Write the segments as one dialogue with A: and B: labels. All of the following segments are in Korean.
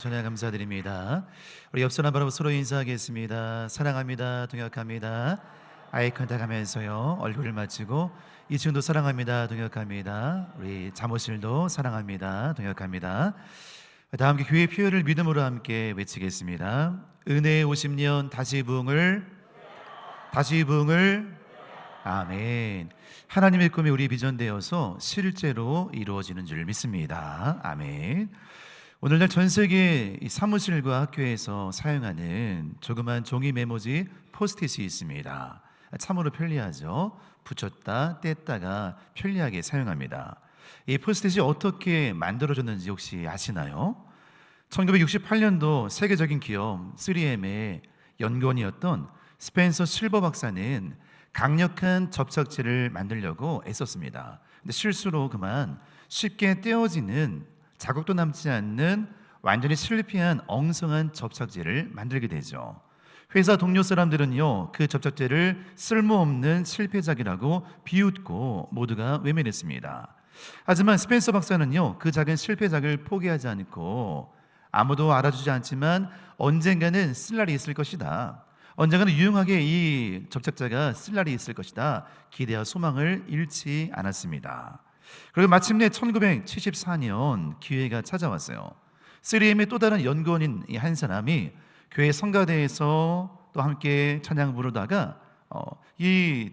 A: 전화 감사드립니다. 우리 옆 사람 바라보 서로 인사하겠습니다. 사랑합니다. 동역합니다. 아이 컨택 하면서요. 얼굴을 맞추고 2층도 사랑합니다. 동역합니다. 우리 잠옷실도 사랑합니다. 동역합니다. 다 함께 교회 표현을 믿음으로 함께 외치겠습니다. 은혜의 50년 다시 부흥을 아멘. 하나님의 꿈이 우리 비전되어서 실제로 이루어지는 줄 믿습니다. 아멘. 오늘날 전 세계 사무실과 학교에서 사용하는 조그만 종이 메모지 포스트잇이 있습니다. 참으로 편리하죠. 붙였다 뗐다가 편리하게 사용합니다. 이 포스트잇이 어떻게 만들어졌는지 혹시 아시나요? 1968년도 세계적인 기업 3M의 연구원이었던 스펜서 실버 박사는 강력한 접착제를 만들려고 애썼습니다. 근데 실수로 그만 쉽게 떼어지는 자국도 남지 않는 완전히 실패한 엉성한 접착제를 만들게 되죠. 회사 동료 사람들은요, 그 접착제를 쓸모없는 실패작이라고 비웃고 모두가 외면했습니다. 하지만 스펜서 박사는요, 그 작은 실패작을 포기하지 않고 아무도 알아주지 않지만 언젠가는 쓸 날이 있을 것이다, 언젠가는 유용하게 이 접착제가 쓸 날이 있을 것이다, 기대와 소망을 잃지 않았습니다. 그리고 마침내 1974년 기회가 찾아왔어요. 3M의 또 다른 연구원인 한 사람이 교회 성가대에서 또 함께 찬양 부르다가 이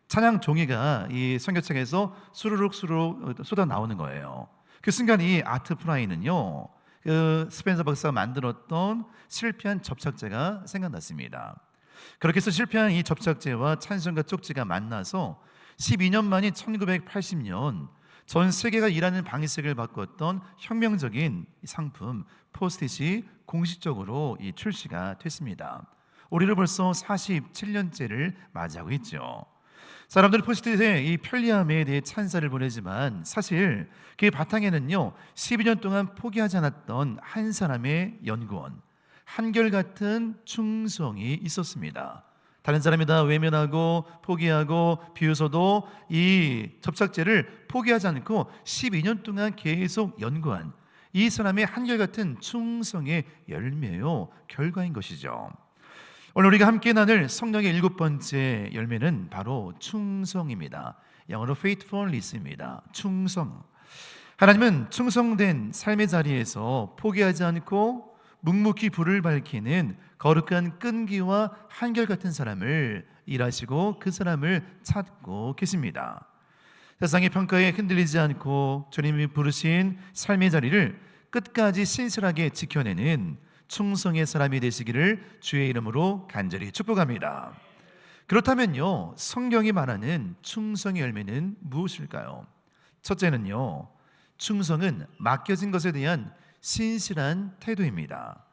A: 찬양 종이가 이 성교책에서 수르륵 쏟아 나오는 거예요. 그 순간 이 아트 프라이는요, 그 스펜서 박사가 만들었던 실패한 접착제가 생각났습니다. 그렇게 해서 실패한 이 접착제와 찬송가 쪽지가 만나서 12년 만인 1980년 전 세계가 일하는 방식을 바꿨던 혁명적인 상품 포스트잇이 공식적으로 출시가 됐습니다. 올해로 벌써 47년째를 맞이하고 있죠. 사람들은 포스트잇의 이 편리함에 대해 찬사를 보내지만 사실 그 바탕에는요, 12년 동안 포기하지 않았던 한 사람의 연구원, 한결같은 충성이 있었습니다. 다른 사람이 다 외면하고 포기하고 비웃어도 이 접착제를 포기하지 않고 12년 동안 계속 연구한 이 사람의 한결같은 충성의 열매요, 결과인 것이죠. 오늘 우리가 함께 나눌 성령의 7번째 열매는 바로 충성입니다. 영어로 faithfulness입니다. 충성. 하나님은 충성된 삶의 자리에서 포기하지 않고 묵묵히 불을 밝히는 거룩한 끈기와 한결같은 사람을 일하시고 그 사람을 찾고 계십니다. 세상의 평가에 흔들리지 않고 주님이 부르신 삶의 자리를 끝까지 신실하게 지켜내는 충성의 사람이 되시기를 주의 이름으로 간절히 축복합니다. 그렇다면요, 성경이 말하는 충성의 열매는 무엇일까요? 첫째는요, 충성은 맡겨진 것에 대한 신실한 태도입니다.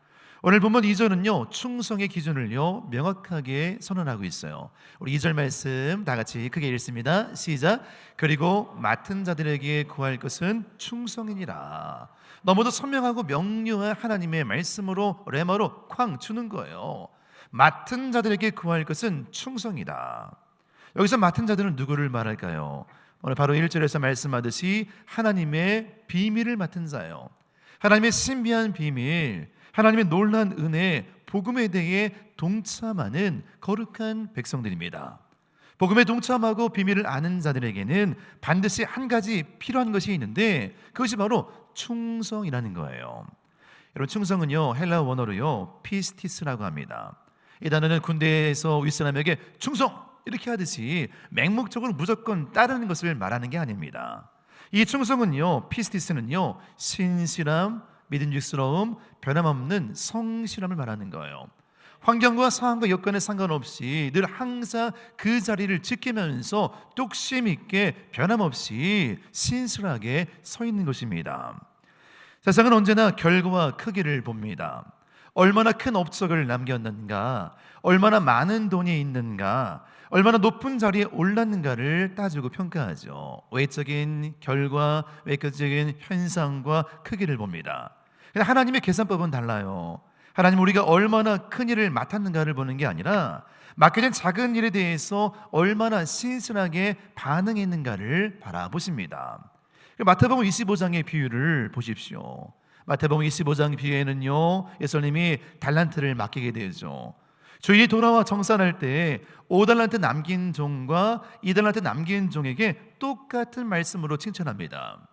A: 오늘 본문 2절은요, 충성의 기준을요 명확하게 선언하고 있어요. 우리 2절 말씀 다 같이 크게 읽습니다. 시작. 그리고 맡은 자들에게 구할 것은 충성이니라. 너무도 선명하고 명료한 하나님의 말씀으로 레마로 쾅 주는 거예요. 맡은 자들에게 구할 것은 충성이다. 여기서 맡은 자들은 누구를 말할까요? 오늘 바로 1절에서 말씀하듯이 하나님의 비밀을 맡은 자예요. 하나님의 신비한 비밀, 하나님의 놀라운 은혜, 복음에 대해 동참하는 거룩한 백성들입니다. 복음에 동참하고 비밀을 아는 자들에게는 반드시 한 가지 필요한 것이 있는데 그것이 바로 충성이라는 거예요. 여러분, 충성은요, 헬라 원어로요 피스티스라고 합니다. 이 단어는 군대에서 윗사람에게 충성! 이렇게 하듯이 맹목적으로 무조건 따르는 것을 말하는 게 아닙니다. 이 충성은요, 피스티스는요, 신실함, 믿음직스러움, 변함없는 성실함을 말하는 거예요. 환경과 상황과 여건에 상관없이 늘 항상 그 자리를 지키면서 뚝심 있게 변함없이 신실하게 서 있는 것입니다. 세상은 언제나 결과와 크기를 봅니다. 얼마나 큰 업적을 남겼는가, 얼마나 많은 돈이 있는가, 얼마나 높은 자리에 올랐는가를 따지고 평가하죠. 외적인 결과, 외적인 현상과 크기를 봅니다. 하나님의 계산법은 달라요. 하나님은 우리가 얼마나 큰 일을 맡았는가를 보는 게 아니라 맡겨진 작은 일에 대해서 얼마나 신실하게 반응했는가를 바라보십니다. 마태복음 25장의 비유를 보십시오. 마태복음 25장 뒤에는요, 예수님이 달란트를 맡기게 되죠. 주인이 돌아와 정산할 때 5달란트 남긴 종과 2달란트 남긴 종에게 똑같은 말씀으로 칭찬합니다.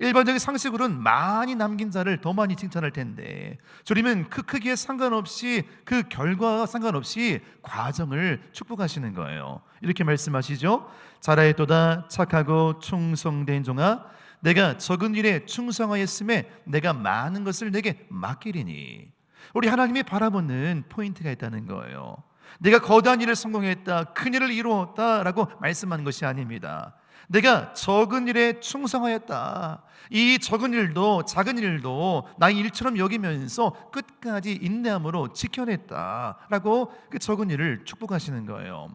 A: 일반적인 상식으로는 많이 남긴 자를 더 많이 칭찬할 텐데, 주님은 그 크기에 상관없이, 그 결과와 상관없이 과정을 축복하시는 거예요. 이렇게 말씀하시죠. 잘하였도다 착하고 충성된 종아, 내가 적은 일에 충성하였음에 내가 많은 것을 내게 맡기리니. 우리 하나님이 바라보는 포인트가 있다는 거예요. 내가 거대한 일을 성공했다, 큰 일을 이루었다라고 말씀하는 것이 아닙니다. 내가 적은 일에 충성하였다. 이 적은 일도 작은 일도 나의 일처럼 여기면서 끝까지 인내함으로 지켜냈다라고 그 적은 일을 축복하시는 거예요.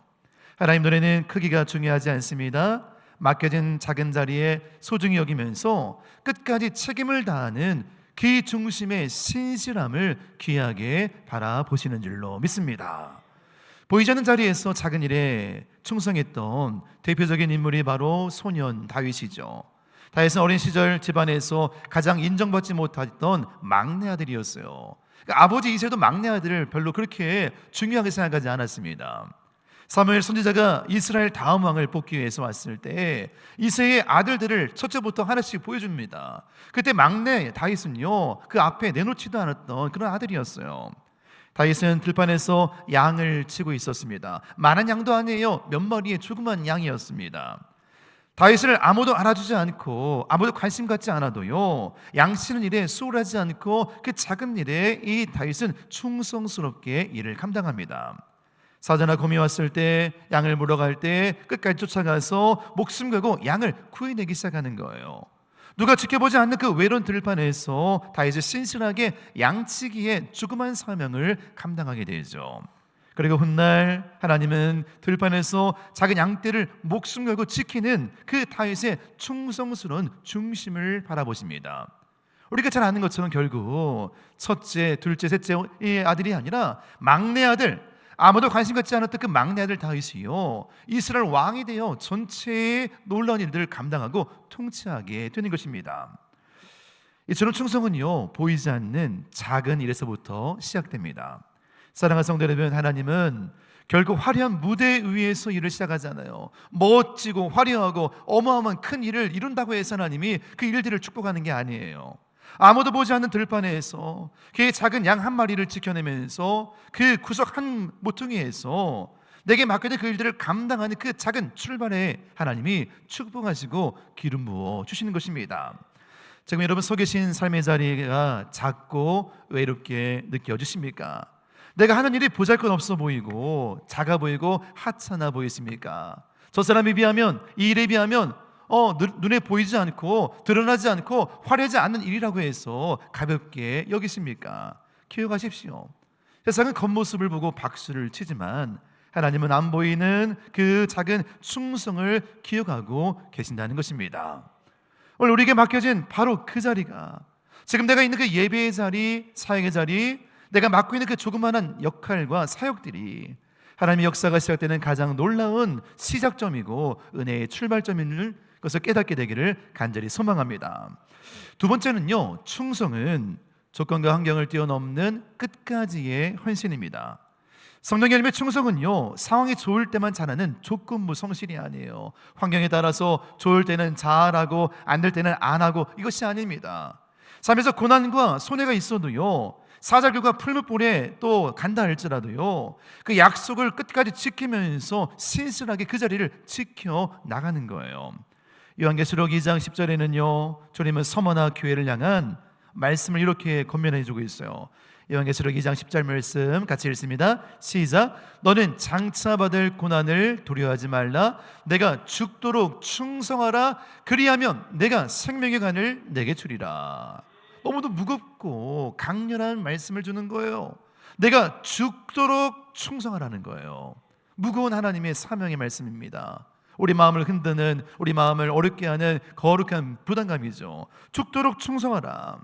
A: 하나님 노래는 크기가 중요하지 않습니다. 맡겨진 작은 자리에 소중히 여기면서 끝까지 책임을 다하는 그 중심의 신실함을 귀하게 바라보시는 줄로 믿습니다. 보이지 않는 자리에서 작은 일에 충성했던 대표적인 인물이 바로 소년 다윗이죠. 다윗은 어린 시절 집안에서 가장 인정받지 못했던 막내 아들이었어요. 그러니까 아버지 이세도 막내 아들을 별로 그렇게 중요하게 생각하지 않았습니다. 사무엘 선지자가 이스라엘 다음 왕을 뽑기 위해서 왔을 때 이새의 아들들을 첫째부터 하나씩 보여줍니다. 그때 막내 다윗은요, 그 앞에 내놓지도 않았던 그런 아들이었어요. 다윗은 들판에서 양을 치고 있었습니다. 많은 양도 아니에요. 몇 마리의 조그만 양이었습니다. 다윗을 아무도 알아주지 않고 아무도 관심 갖지 않아도요, 양치는 일에 소홀하지 않고 그 작은 일에 이 다윗은 충성스럽게 일을 감당합니다. 사자나 곰이 왔을 때, 양을 물어갈 때 끝까지 쫓아가서 목숨 걸고 양을 구해내기 시작하는 거예요. 누가 지켜보지 않는 그 외로운 들판에서 다윗이 신실하게 양치기에 조그만 사명을 감당하게 되죠. 그리고 훗날 하나님은 들판에서 작은 양떼를 목숨 걸고 지키는 그 다윗의 충성스러운 중심을 바라보십니다. 우리가 잘 아는 것처럼 결국 첫째, 둘째, 셋째의 아들이 아니라 막내 아들, 아무도 관심 갖지 않았던 그 막내 아들 다윗이요, 이스라엘 왕이 되어 전체의 놀라운 일들을 감당하고 통치하게 되는 것입니다. 이처럼 충성은요, 보이지 않는 작은 일에서부터 시작됩니다. 사랑하는 성도 여러분, 하나님은 결국 화려한 무대 위에서 일을 시작하잖아요. 멋지고 화려하고 어마어마한 큰 일을 이룬다고 해서 하나님이 그 일들을 축복하는 게 아니에요. 아무도 보지 않는 들판에서 그 작은 양 한 마리를 지켜내면서 그 구석 한 모퉁이에서 내게 맡겨진 그 일들을 감당하는 그 작은 출발에 하나님이 축복하시고 기름 부어 주시는 것입니다. 지금 여러분 서 계신 삶의 자리가 작고 외롭게 느껴지십니까? 내가 하는 일이 보잘것없어 보이고 작아 보이고 하찮아 보이십니까? 저 사람에 비하면, 이 일에 비하면 눈에 보이지 않고 드러나지 않고 화려하지 않는 일이라고 해서 가볍게 여기십니까? 기억하십시오. 세상은 겉모습을 보고 박수를 치지만 하나님은 안 보이는 그 작은 충성을 기억하고 계신다는 것입니다. 오늘 우리에게 맡겨진 바로 그 자리가, 지금 내가 있는 그 예배의 자리, 사역의 자리, 내가 맡고 있는 그 조그마한 역할과 사역들이 하나님의 역사가 시작되는 가장 놀라운 시작점이고 은혜의 출발점인 것을 깨닫게 되기를 간절히 소망합니다. 두 번째는요, 충성은 조건과 환경을 뛰어넘는 끝까지의 헌신입니다. 성령 열매 충성은요, 상황이 좋을 때만 잘하는 조건부 성실이 아니에요. 환경에 따라서 좋을 때는 잘하고 안 될 때는 안 하고, 이것이 아닙니다. 삶에서 고난과 손해가 있어도요, 사자굴과 풀무불에 또 간다 할지라도요, 그 약속을 끝까지 지키면서 신실하게 그 자리를 지켜 나가는 거예요. 요한계시록 2장 10절에는요, 주님은 서머나 교회를 향한 말씀을 이렇게 권면해 주고 있어요. 요한계시록 2장 10절 말씀 같이 읽습니다. 시작. 너는 장차 받을 고난을 두려워하지 말라. 내가 죽도록 충성하라. 그리하면 내가 생명의 간을 내게 주리라. 너무도 무겁고 강렬한 말씀을 주는 거예요. 내가 죽도록 충성하라는 거예요. 무거운 하나님의 사명의 말씀입니다. 우리 마음을 흔드는, 우리 마음을 어렵게 하는 거룩한 부담감이죠. 죽도록 충성하라.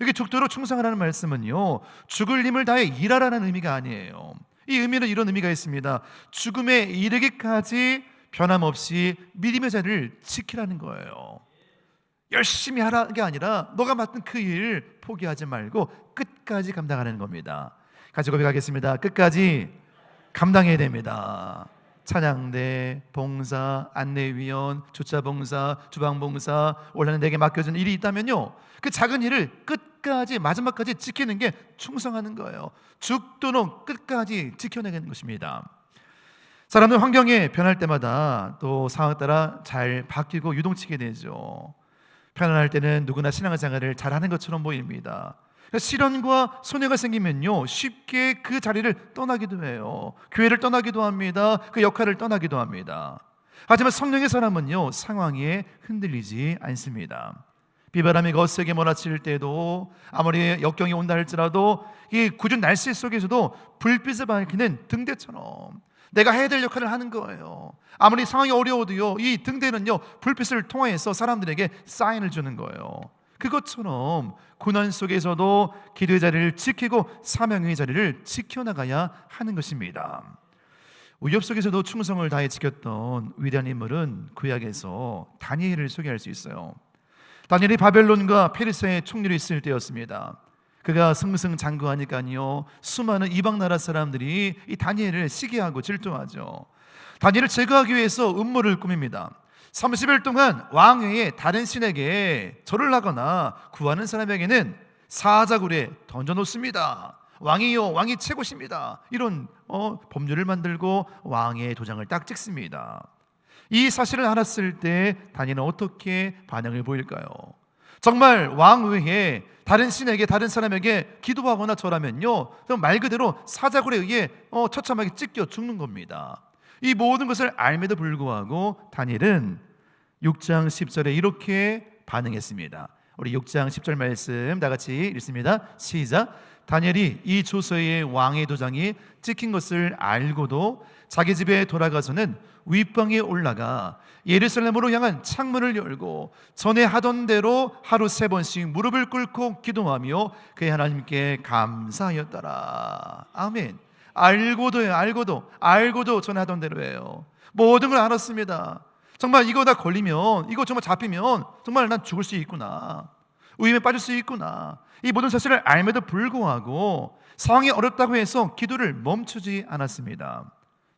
A: 이게 죽도록 충성하라는 말씀은요, 죽을 힘을 다해 일하라는 의미가 아니에요. 이 의미는 이런 의미가 있습니다. 죽음에 이르기까지 변함없이 믿음의 자리를 지키라는 거예요. 열심히 하라는 게 아니라 너가 맡은 그 일 포기하지 말고 끝까지 감당하는 겁니다. 같이 고백하겠습니다. 끝까지 감당해야 됩니다. 찬양대, 봉사, 안내위원, 주차봉사, 주방봉사, 원래는 내게 맡겨진 일이 있다면요, 그 작은 일을 끝까지 마지막까지 지키는 게 충성하는 거예요. 죽도록 끝까지 지켜내는 것입니다. 사람은 환경에 변할 때마다 또 상황에 따라 잘 바뀌고 유동치게 되죠. 편안할 때는 누구나 신앙생활을 잘하는 것처럼 보입니다. 시련과 손해가 생기면요, 쉽게 그 자리를 떠나기도 해요. 교회를 떠나기도 합니다. 그 역할을 떠나기도 합니다. 하지만 성령의 사람은요, 상황에 흔들리지 않습니다. 비바람이 거세게 몰아칠 때도, 아무리 역경이 온다 할지라도 이 궂은 날씨 속에서도 불빛을 밝히는 등대처럼 내가 해야 될 역할을 하는 거예요. 아무리 상황이 어려워도요, 이 등대는요, 불빛을 통해서 사람들에게 사인을 주는 거예요. 그것처럼 고난 속에서도 기도의 자리를 지키고 사명의 자리를 지켜나가야 하는 것입니다. 위협 속에서도 충성을 다해 지켰던 위대한 인물은 구약에서 다니엘을 소개할 수 있어요. 다니엘이 바벨론과 페르시아의 총리로 있을 때였습니다. 그가 승승장구하니까요, 수많은 이방 나라 사람들이 이 다니엘을 시기하고 질투하죠. 다니엘을 제거하기 위해서 음모를 꾸밉니다. 30일 동안 왕외에 다른 신에게 절을 하거나 구하는 사람에게는 사자굴에 던져놓습니다. 왕이요, 왕이 최고십니다. 이런 법률을 만들고 왕의 도장을 딱 찍습니다. 이 사실을 알았을 때 다니엘은 어떻게 반응을 보일까요? 정말 왕 외에 다른 신에게, 다른 사람에게 기도하거나 절하면요, 말 그대로 사자굴에 의해 처참하게 찢겨 죽는 겁니다. 이 모든 것을 알매도 불구하고 다니엘은 6장 10절에 이렇게 반응했습니다. 우리 6장 10절 말씀 다 같이 읽습니다. 시작. 다니엘이 이 조서의 왕의 도장이 찍힌 것을 알고도 자기 집에 돌아가서는 윗방에 올라가 예루살렘으로 향한 창문을 열고 전에 하던 대로 하루 3번씩 무릎을 꿇고 기도하며 그의 하나님께 감사하였더라. 아멘. 알고도요, 알고도 전에 하던 대로 해요. 모든 걸 알았습니다. 정말 이거 다 걸리면, 이거 정말 잡히면 정말 난 죽을 수 있구나, 위험에 빠질 수 있구나, 이 모든 사실을 알매도 불구하고 상황이 어렵다고 해서 기도를 멈추지 않았습니다.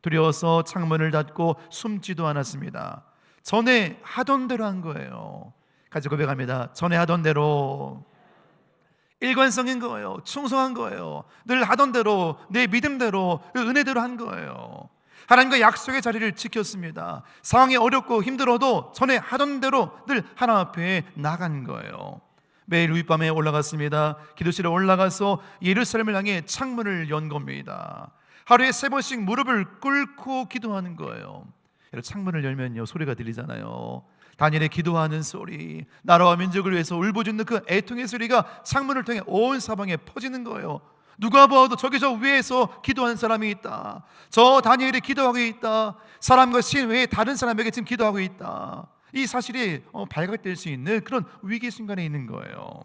A: 두려워서 창문을 닫고 숨지도 않았습니다. 전에 하던 대로 한 거예요. 같이 고백합니다. 전에 하던 대로. 일관성인 거예요. 충성한 거예요. 늘 하던 대로, 내 믿음대로, 은혜대로 한 거예요. 하나님과 약속의 자리를 지켰습니다. 상황이 어렵고 힘들어도 전에 하던 대로 늘 하나님 앞에 나간 거예요. 매일 윗밤에 올라갔습니다. 기도실에 올라가서 예루살렘을 향해 창문을 연 겁니다. 하루에 3번씩 무릎을 꿇고 기도하는 거예요. 창문을 열면요, 소리가 들리잖아요. 다니엘의 기도하는 소리, 나라와 민족을 위해서 울부짖는 그 애통의 소리가 창문을 통해 온 사방에 퍼지는 거예요. 누가 봐도 저기 저 위에서 기도하는 사람이 있다, 저 다니엘이 기도하고 있다, 사람과 신 외에 다른 사람에게 지금 기도하고 있다, 이 사실이 발각될 수 있는 그런 위기 순간에 있는 거예요.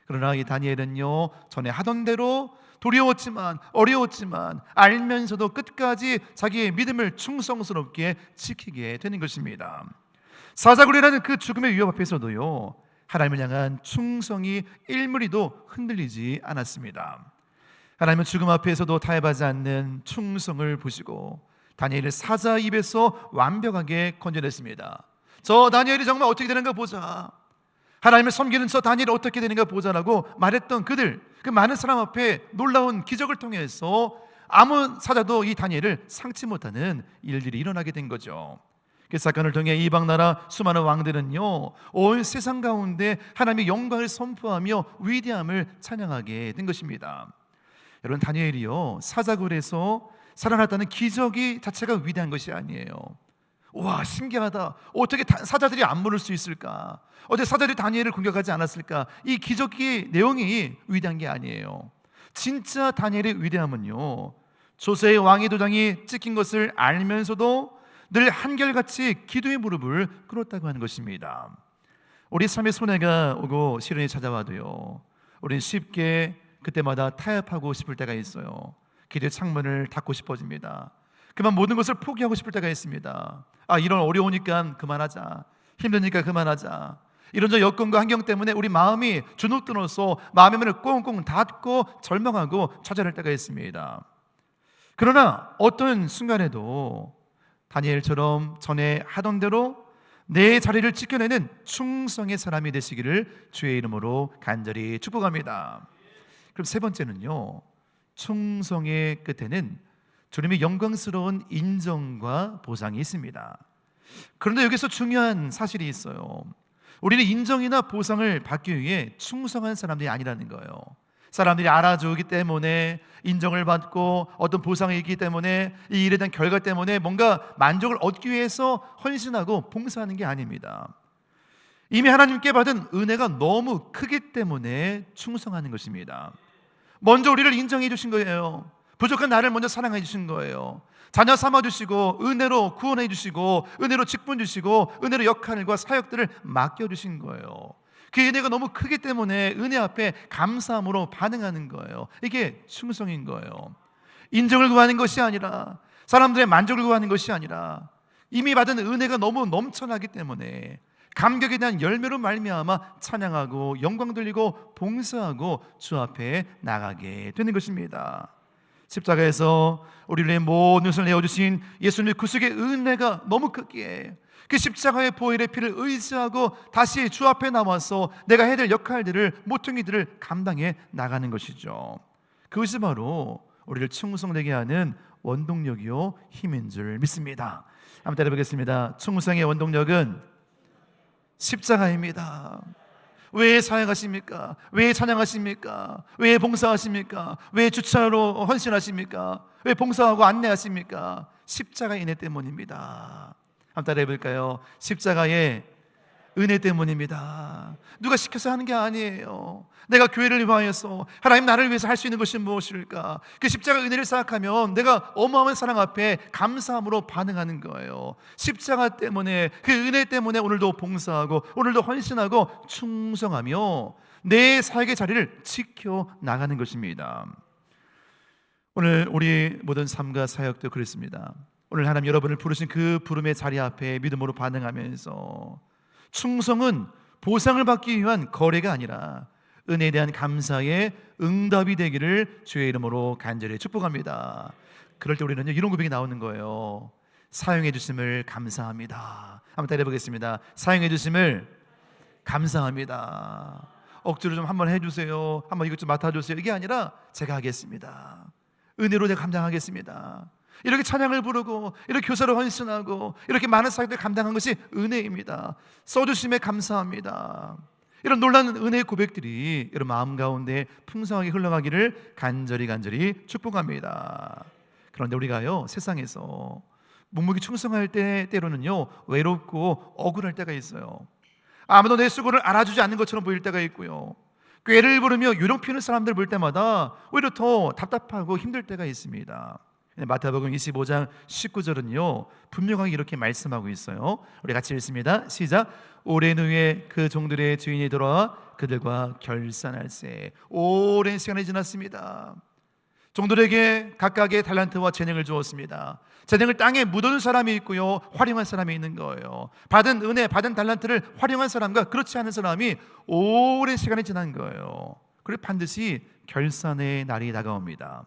A: 그러나 이 다니엘은요, 전에 하던 대로 두려웠지만 어려웠지만 알면서도 끝까지 자기의 믿음을 충성스럽게 지키게 되는 것입니다. 사자굴이라는 그 죽음의 위협 앞에서도요, 하나님을 향한 충성이 1mm도 흔들리지 않았습니다. 하나님은 죽음 앞에서도 타협하지 않는 충성을 보시고 다니엘을 사자 입에서 완벽하게 건져냈습니다. 저 다니엘이 정말 어떻게 되는가 보자, 하나님을 섬기는 저 다니엘이 어떻게 되는가 보자라고 말했던 그들, 그 많은 사람 앞에 놀라운 기적을 통해서 아무 사자도 이 다니엘을 상치 못하는 일들이 일어나게 된 거죠. 그 사건을 통해 이방 나라 수많은 왕들은요, 온 세상 가운데 하나님의 영광을 선포하며 위대함을 찬양하게 된 것입니다. 여러분, 다니엘이요, 사자굴에서 살아났다는 기적이 자체가 위대한 것이 아니에요. 와, 신기하다, 어떻게 사자들이 안 물을 수 있을까, 어떻게 사자들이 다니엘을 공격하지 않았을까, 이 기적의 내용이 위대한 게 아니에요. 진짜 다니엘의 위대함은요, 조세의 왕의 도장이 찍힌 것을 알면서도 늘 한결같이 기도의 무릎을 꿇었다고 하는 것입니다. 우리 삶의 손해가 오고 시련이 찾아와도요, 우리는 쉽게 그때마다 타협하고 싶을 때가 있어요. 기도의 창문을 닫고 싶어집니다. 그만 모든 것을 포기하고 싶을 때가 있습니다. 이런 어려우니까 그만하자, 힘드니까 그만하자, 이런저런 여건과 환경 때문에 우리 마음이 주눅들어서 마음의 문을 꽁꽁 닫고 절망하고 좌절할 때가 있습니다. 그러나 어떤 순간에도 다니엘처럼 전에 하던 대로 내 자리를 지켜내는 충성의 사람이 되시기를 주의 이름으로 간절히 축복합니다. 그럼 세 번째는요, 충성의 끝에는 주님의 영광스러운 인정과 보상이 있습니다. 그런데 여기서 중요한 사실이 있어요. 우리는 인정이나 보상을 받기 위해 충성한 사람들이 아니라는 거예요. 사람들이 알아주기 때문에, 인정을 받고 어떤 보상이 있기 때문에, 이 일에 대한 결과 때문에 뭔가 만족을 얻기 위해서 헌신하고 봉사하는 게 아닙니다. 이미 하나님께 받은 은혜가 너무 크기 때문에 충성하는 것입니다. 먼저 우리를 인정해 주신 거예요. 부족한 나를 먼저 사랑해 주신 거예요. 자녀 삼아 주시고 은혜로 구원해 주시고 은혜로 직분 주시고 은혜로 역할과 사역들을 맡겨 주신 거예요. 그 은혜가 너무 크기 때문에 은혜 앞에 감사함으로 반응하는 거예요. 이게 충성인 거예요. 인정을 구하는 것이 아니라, 사람들의 만족을 구하는 것이 아니라, 이미 받은 은혜가 너무 넘쳐나기 때문에 감격에 대한 열매로 말미암아 찬양하고 영광 돌리고 봉사하고 주 앞에 나가게 되는 것입니다. 십자가에서 우리의 모든 것을 내어주신 예수님의 구속의 은혜가 너무 크기에 그 십자가의 보혈의 피를 의지하고 다시 주 앞에 나와서 내가 해야 될 역할들을, 모퉁이들을 감당해 나가는 것이죠. 그것이 바로 우리를 충성되게 하는 원동력이요 힘인 줄 믿습니다. 한번 따라해보겠습니다. 충성의 원동력은 십자가입니다. 왜 사역하십니까? 왜 찬양하십니까? 왜 봉사하십니까? 왜 주차로 헌신하십니까? 왜 봉사하고 안내하십니까? 십자가의 은혜 때문입니다. 한번 따라해볼까요? 십자가의 은혜 때문입니다. 누가 시켜서 하는 게 아니에요. 내가 교회를 위하여서, 하나님 나를 위해서 할 수 있는 것이 무엇일까? 그 십자가 은혜를 생각하면 내가 어마어마한 사랑 앞에 감사함으로 반응하는 거예요. 십자가 때문에, 그 은혜 때문에 오늘도 봉사하고 오늘도 헌신하고 충성하며 내 사역의 자리를 지켜나가는 것입니다. 오늘 우리 모든 삶과 사역도 그렇습니다. 오늘 하나님 여러분을 부르신 그 부름의 자리 앞에 믿음으로 반응하면서, 충성은 보상을 받기 위한 거래가 아니라 은혜에 대한 감사의 응답이 되기를 주의 이름으로 간절히 축복합니다. 그럴 때 우리는 이런 고백이 나오는 거예요. 사용해 주심을 감사합니다. 한번 따라해보겠습니다. 사용해 주심을 감사합니다. 억지로 좀 한번 해주세요, 한번 이것 좀 맡아주세요, 이게 아니라 제가 하겠습니다. 은혜로 내가 감당하겠습니다. 이렇게 찬양을 부르고 이렇게 교사로 헌신하고 이렇게 많은 사역을 감당한 것이 은혜입니다. 써주심에 감사합니다. 이런 놀라운 은혜의 고백들이 여러분 마음 가운데 풍성하게 흘러가기를 간절히 축복합니다. 그런데 우리가요, 세상에서 묵묵히 충성할 때 때로는요 외롭고 억울할 때가 있어요. 아무도 내 수고를 알아주지 않는 것처럼 보일 때가 있고요, 꾀를 부르며 요령 피우는 사람들 볼 때마다 오히려 더 답답하고 힘들 때가 있습니다. 마태복음 25장 19절은요 분명하게 이렇게 말씀하고 있어요. 우리 같이 읽습니다. 시작. 오랜 후에 그 종들의 주인이 돌아와 그들과 결산할세. 오랜 시간이 지났습니다. 종들에게 각각의 달란트와 재능을 주었습니다. 재능을 땅에 묻어둔 사람이 있고요, 활용한 사람이 있는 거예요. 받은 은혜, 받은 달란트를 활용한 사람과 그렇지 않은 사람이 오랜 시간이 지난 거예요. 그리고 반드시 결산의 날이 다가옵니다.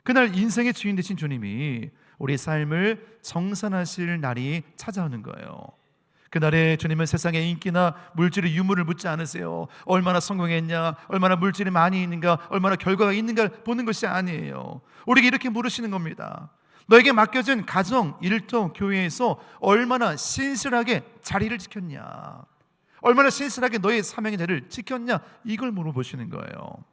A: 그날 인생의 주인 되신 주님이 우리 삶을 정산하실 날이 찾아오는 거예요. 그날에 주님은 세상의 인기나 물질의 유무를 묻지 않으세요. 얼마나 성공했냐, 얼마나 물질이 많이 있는가, 얼마나 결과가 있는가 보는 것이 아니에요. 우리에게 이렇게 물으시는 겁니다. 너에게 맡겨진 가정, 일터, 교회에서 얼마나 신실하게 자리를 지켰냐, 얼마나 신실하게 너의 사명의 자리를 지켰냐, 이걸 물어보시는 거예요.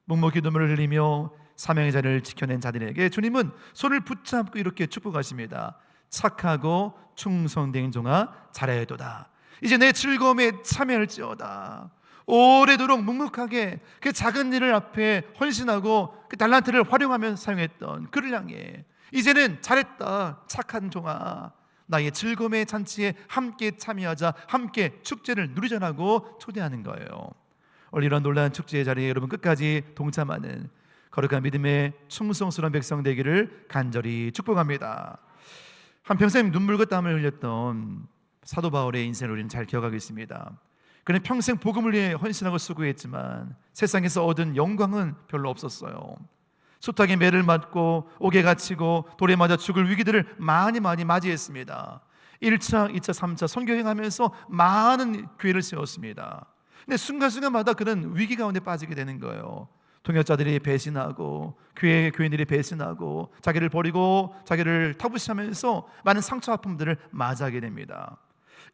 A: 묵묵히 눈물을 흘리며 사명의 자리를 지켜낸 자들에게 주님은 손을 붙잡고 이렇게 축복하십니다. 착하고 충성된 종아, 잘하였도다. 이제 내 즐거움에 참여할지어다. 오래도록 묵묵하게 그 작은 일을 앞에 헌신하고 그 달란트를 활용하며 사용했던 그를 향해 이제는 잘했다, 착한 종아, 나의 즐거움의 잔치에 함께 참여하자, 함께 축제를 누리자라고 초대하는 거예요. 오늘 이런 놀라운 축제의 자리에 여러분 끝까지 동참하는 거룩한 믿음의 충성스러운 백성 되기를 간절히 축복합니다. 한평생 눈물과 땀을 흘렸던 사도 바울의 인생을 우리는 잘 기억하고 있습니다. 그는 평생 복음을 위해 헌신하고 수고했지만 세상에서 얻은 영광은 별로 없었어요. 숱하게 매를 맞고 옥에 갇히고 돌에 맞아 죽을 위기들을 많이 맞이했습니다. 1차, 2차, 3차 선교행하면서 많은 교회를 세웠습니다. 근데 순간순간마다 그는 위기 가운데 빠지게 되는 거예요. 동역자들이 배신하고 교인들이 배신하고 자기를 버리고 자기를 터부시하면서 많은 상처 아픔들을 맞이하게 됩니다.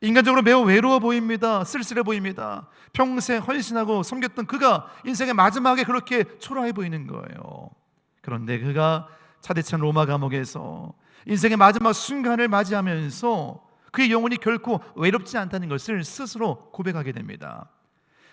A: 인간적으로 매우 외로워 보입니다. 쓸쓸해 보입니다. 평생 헌신하고 섬겼던 그가 인생의 마지막에 그렇게 초라해 보이는 거예요. 그런데 그가 차디찬 로마 감옥에서 인생의 마지막 순간을 맞이하면서 그의 영혼이 결코 외롭지 않다는 것을 스스로 고백하게 됩니다.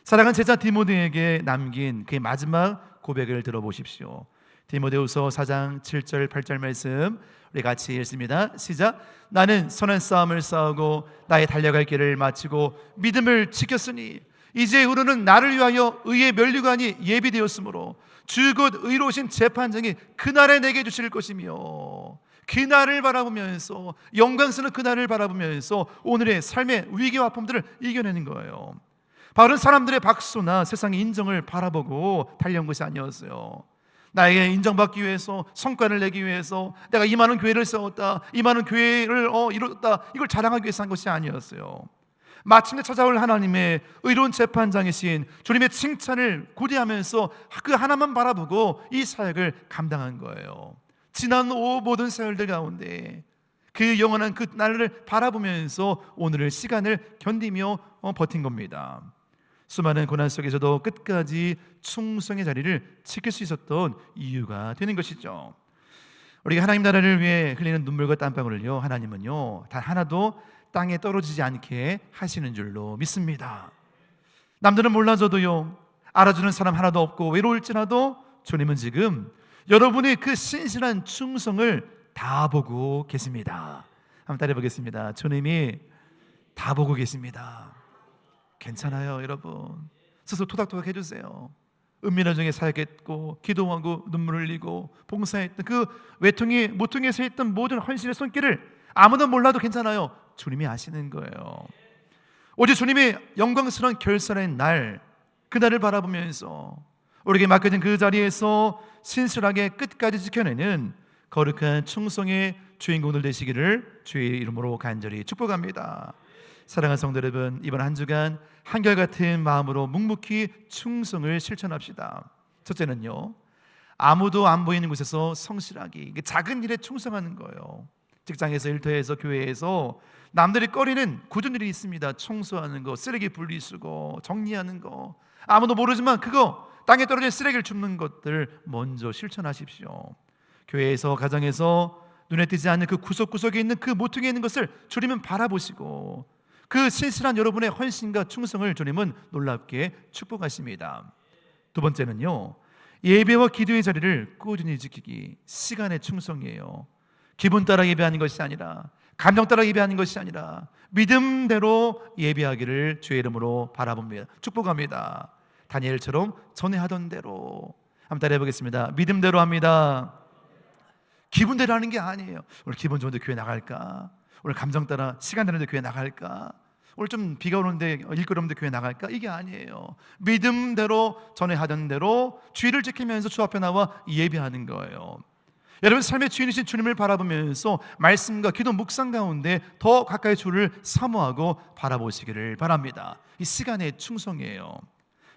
A: 사랑하는 제자 디모데에게 남긴 그의 마지막 고백을 들어보십시오. 디모데후서 4장 7절 8절 말씀 우리 같이 읽습니다. 시작. 나는 선한 싸움을 싸우고 나의 달려갈 길을 마치고 믿음을 지켰으니 이제 후로는 나를 위하여 의의 면류관이 예비되었으므로 주 곧 의로우신 재판장이 그날에 내게 주실 것이며, 그날을 바라보면서 영광스러운 그날을 바라보면서 오늘의 삶의 위기와 아픔들을 이겨내는 거예요. 바울은 사람들의 박수나 세상의 인정을 바라보고 달려온 것이 아니었어요. 나에게 인정받기 위해서, 성과를 내기 위해서 내가 이 많은 교회를 세웠다, 이 많은 교회를 이뤘다, 이걸 자랑하기 위해서 한 것이 아니었어요. 마침내 찾아올 하나님의 의로운 재판장이신 주님의 칭찬을 고대하면서 그 하나만 바라보고 이 사역을 감당한 거예요. 지난 모든 세월들 가운데 그 영원한 그 날을 바라보면서 오늘의 시간을 견디며 버틴 겁니다. 수많은 고난 속에서도 끝까지 충성의 자리를 지킬 수 있었던 이유가 되는 것이죠. 우리가 하나님 나라를 위해 흘리는 눈물과 땀방울을요, 하나님은요 단 하나도 땅에 떨어지지 않게 하시는 줄로 믿습니다. 남들은 몰라줘도요, 알아주는 사람 하나도 없고 외로울지라도 주님은 지금 여러분의 그 신실한 충성을 다 보고 계십니다. 한번 따라해 보겠습니다. 주님이 다 보고 계십니다. 괜찮아요, 여러분. 스스로 토닥토닥 해주세요. 은밀한 중에 사역했고 기도하고 눈물을 흘리고 봉사했던 그 외통이 모퉁이에서 했던 모든 헌신의 손길을 아무도 몰라도 괜찮아요. 주님이 아시는 거예요. 오직 주님의 영광스러운 결산의 날, 그날을 바라보면서 우리에게 맡겨진 그 자리에서 신실하게 끝까지 지켜내는 거룩한 충성의 주인공들 되시기를 주의 이름으로 간절히 축복합니다. 사랑하는 성도 여러분, 이번 한 주간 한결같은 마음으로 묵묵히 충성을 실천합시다. 첫째는요, 아무도 안 보이는 곳에서 성실하기, 작은 일에 충성하는 거예요. 직장에서, 일터에서, 교회에서 남들이 꺼리는 굳은 일이 있습니다. 청소하는 거, 쓰레기 분리수거, 정리하는 거, 아무도 모르지만 그거 땅에 떨어진 쓰레기를 줍는 것들 먼저 실천하십시오. 교회에서, 가정에서 눈에 띄지 않는 그 구석구석에 있는 그 모퉁이에 있는 것을 주님은 바라보시고 그 신실한 여러분의 헌신과 충성을 주님은 놀랍게 축복하십니다. 두 번째는요, 예배와 기도의 자리를 꾸준히 지키기, 시간의 충성이에요. 기분 따라 예배하는 것이 아니라, 감정 따라 예배하는 것이 아니라 믿음대로 예배하기를 주의 이름으로 바라봅니다. 축복합니다. 다니엘처럼 전에 하던 대로. 한번 따라해 보겠습니다. 믿음대로 합니다. 기분대로 하는 게 아니에요. 오늘 기분 좋은데 교회 나갈까? 오늘 감정 따라 시간 되는데 교회 나갈까? 오늘 좀 비가 오는데 일거리없는데 교회 나갈까? 이게 아니에요. 믿음대로 전에 하던 대로 주의를 지키면서 주 앞에 나와 예배하는 거예요. 여러분 삶의 주인이신 주님을 바라보면서 말씀과 기도 묵상 가운데 더 가까이 주를 사모하고 바라보시기를 바랍니다. 이 시간의 충성이에요.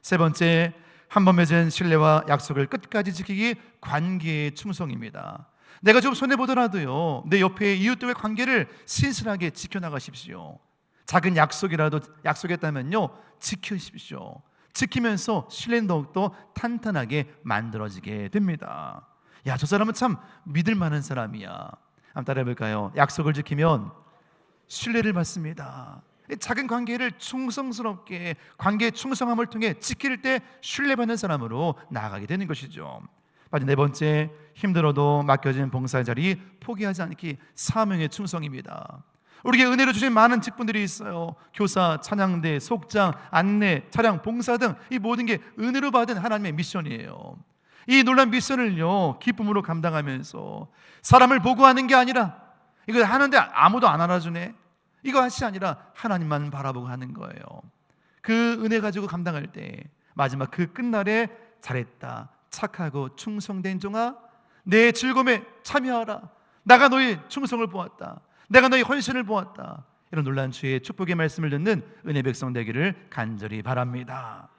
A: 세 번째, 한 번 맺은 신뢰와 약속을 끝까지 지키기, 관계의 충성입니다. 내가 좀 손해보더라도요, 내 옆에 이웃들과의 관계를 신실하게 지켜나가십시오. 작은 약속이라도 약속했다면요, 지키십시오. 지키면서 신뢰는 더욱더 탄탄하게 만들어지게 됩니다. 야, 저 사람은 참 믿을 만한 사람이야. 한번 따라해볼까요? 약속을 지키면 신뢰를 받습니다. 작은 관계를 충성스럽게, 관계의 충성함을 통해 지킬 때 신뢰받는 사람으로 나아가게 되는 것이죠. 네 번째, 힘들어도 맡겨진 봉사의 자리 포기하지 않기, 사명의 충성입니다. 우리에게 은혜로 주신 많은 직분들이 있어요. 교사, 찬양대, 속장, 안내, 차량, 봉사 등 이 모든 게 은혜로 받은 하나님의 미션이에요. 이 놀라운 미션을요, 기쁨으로 감당하면서 사람을 보고하는 게 아니라, 이거 하는데 아무도 안 알아주네, 이거 하시 아니라 하나님만 바라보고 하는 거예요. 그 은혜 가지고 감당할 때 마지막 그 끝날에 잘했다, 착하고 충성된 종아, 내 즐거움에 참여하라. 내가 너의 충성을 보았다. 내가 너의 헌신을 보았다. 이런 놀라운 주의 축복의 말씀을 듣는 은혜 백성 되기를 간절히 바랍니다.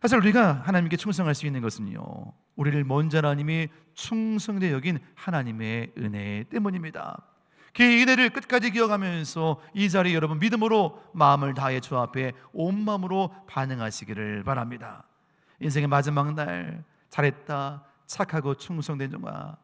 A: 사실 우리가 하나님께 충성할 수 있는 것은요, 우리를 먼저 하나님이 충성되게 여긴 하나님의 은혜 때문입니다. 그 은혜를 끝까지 기억하면서 이 자리에 여러분 믿음으로 마음을 다해 주 앞에 온 마음으로 반응하시기를 바랍니다. 인생의 마지막 날 잘했다, 착하고 충성된 종아,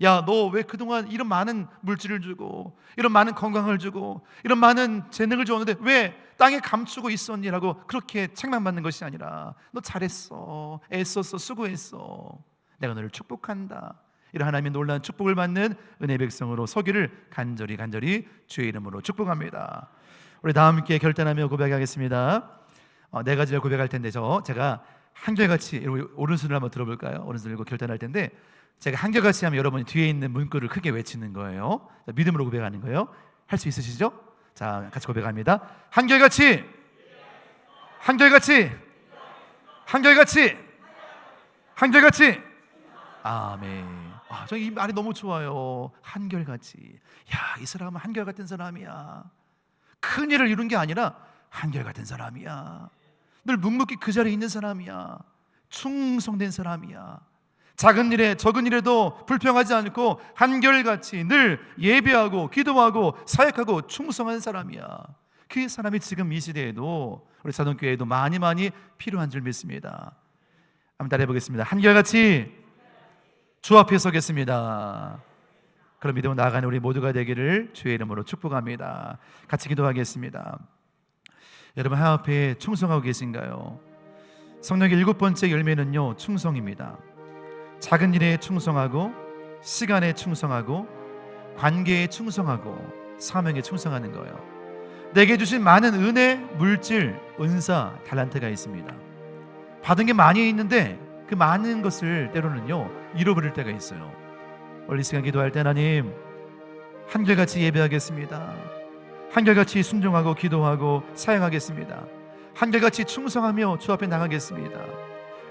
A: 야, 너 왜 그동안 이런 많은 물질을 주고 이런 많은 건강을 주고 이런 많은 재능을 주었는데 왜 땅에 감추고 있었니라고 그렇게 책망받는 것이 아니라 너 잘했어, 애썼어, 수고했어, 내가 너를 축복한다. 이런 하나님의 놀라운 축복을 받는 은혜 백성으로 서기를 간절히 주의 이름으로 축복합니다. 우리 다 함께 결단하며 고백하겠습니다. 네 가지를 고백할 텐데 제가 한결같이 오른손을 한번 들어볼까요? 오른손 들고 결단할 텐데 제가 한결같이 하면 여러분이 뒤에 있는 문구를 크게 외치는 거예요. 믿음으로 고백하는 거예요. 할 수 있으시죠? 자, 같이 고백합니다. 한결같이, 한결같이, 한결같이, 한결같이. 아멘. 저 이 말이 너무 좋아요. 한결같이. 야, 이 사람은 한결같은 사람이야. 큰 일을 이룬 게 아니라 한결같은 사람이야. 늘 묵묵히 그 자리에 있는 사람이야. 충성된 사람이야. 작은 일에 적은 일에도 불평하지 않고 한결같이 늘 예배하고 기도하고 사역하고 충성한 사람이야. 그 사람이 지금 이 시대에도 우리 사동교회에도 많이 필요한 줄 믿습니다. 한번 따라해 보겠습니다. 한결같이 주 앞에 서겠습니다. 그럼 믿음으로 나아가는 우리 모두가 되기를 주의 이름으로 축복합니다. 같이 기도하겠습니다. 여러분 하나님 앞에 충성하고 계신가요? 성령의 7번째 열매는요, 충성입니다. 작은 일에 충성하고, 시간에 충성하고, 관계에 충성하고, 사명에 충성하는 거예요. 내게 주신 많은 은혜, 물질, 은사, 달란트가 있습니다. 받은 게 많이 있는데 그 많은 것을 때로는요 잃어버릴 때가 있어요. 오늘 이 시간 기도할 때 하나님, 한결같이 예배하겠습니다. 한결같이 순종하고 기도하고 사역하겠습니다. 한결같이 충성하며 주 앞에 나가겠습니다.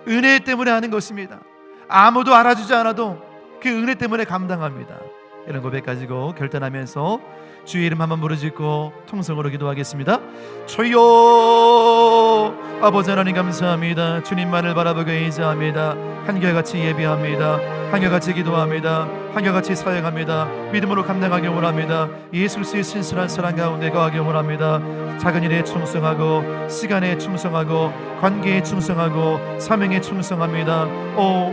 A: 은혜 때문에 하는 것입니다. 아무도 알아주지 않아도 그 은혜 때문에 감당합니다. 이런 고백 가지고 결단하면서 주의 이름 한번 부르짖고 통성으로 기도하겠습니다. 주여, 아버지 하나님 감사합니다. 주님만을 바라보고 의지합니다. 한결같이 예배합니다. 한결같이 기도합니다. 한결같이 사역합니다. 믿음으로 감당하기 원합니다. 예수 그리스도의 신실한 사랑 가운데 거하기 원합니다. 작은 일에 충성하고, 시간에 충성하고, 관계에 충성하고, 사명에 충성합니다.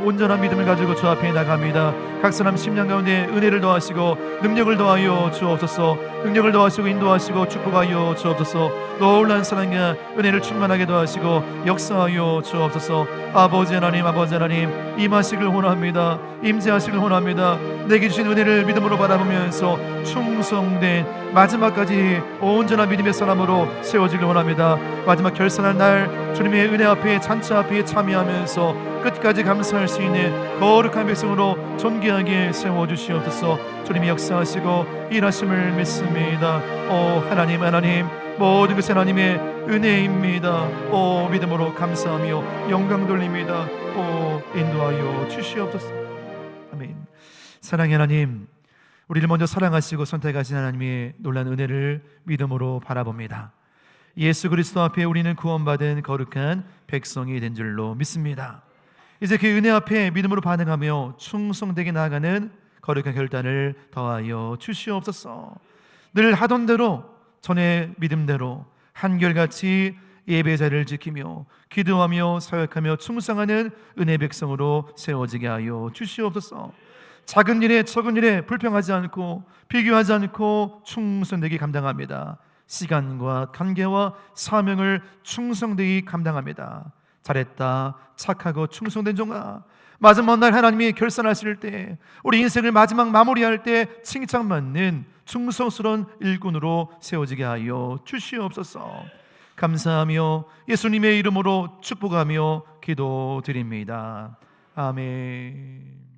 A: 온전한 믿음을 가지고 주 앞에 나갑니다. 각 사람 심령 가운데 은혜를 더하시고 능력을 더하여 주옵소서. 능력을 더하시고 인도하시고 축복하여 주옵소서. 놀라운 사랑과 은혜를 충만하게 더하시고 역사하여 주옵소서. 아버지 하나님, 아버지 하나님, 임하시길 원합니다. 임재하시길 원합니다. 내게 주신 은혜를 믿음으로 바라보면서 충성된 마지막까지 온전한 믿음의 사람으로 세워지길 원합니다. 마지막 결산할 날 주님의 은혜 앞에 잔치 앞에 참여하면서 끝까지 감사할 수 있는 거룩한 백성으로 존귀하게 세워주시옵소서. 주님이 역사하시고 일하심을 믿습니다. 하나님, 하나님, 모든 것이 하나님의 은혜입니다. 믿음으로 감사하며 영광 돌립니다. 인도하여 주시옵소서. 아멘. 사랑의 하나님, 우리를 먼저 사랑하시고 선택하신 하나님의 놀란 은혜를 믿음으로 바라봅니다. 예수 그리스도 앞에 우리는 구원받은 거룩한 백성이 된 줄로 믿습니다. 이제 그 은혜 앞에 믿음으로 반응하며 충성되게 나아가는 거룩한 결단을 더하여 주시옵소서. 늘 하던 대로, 전의 믿음대로 한결같이 예배 자리를 지키며 기도하며 사역하며 충성하는 은혜 백성으로 세워지게 하여 주시옵소서. 작은 일에 적은 일에 불평하지 않고 비교하지 않고 충성되게 감당합니다. 시간과 관계와 사명을 충성되게 감당합니다. 잘했다, 착하고 충성된 종아, 마지막 날 하나님이 결산하실 때, 우리 인생을 마지막 마무리할 때 칭찬받는 충성스러운 일꾼으로 세워지게 하여 주시옵소서. 감사하며 예수님의 이름으로 축복하며 기도드립니다. 아멘.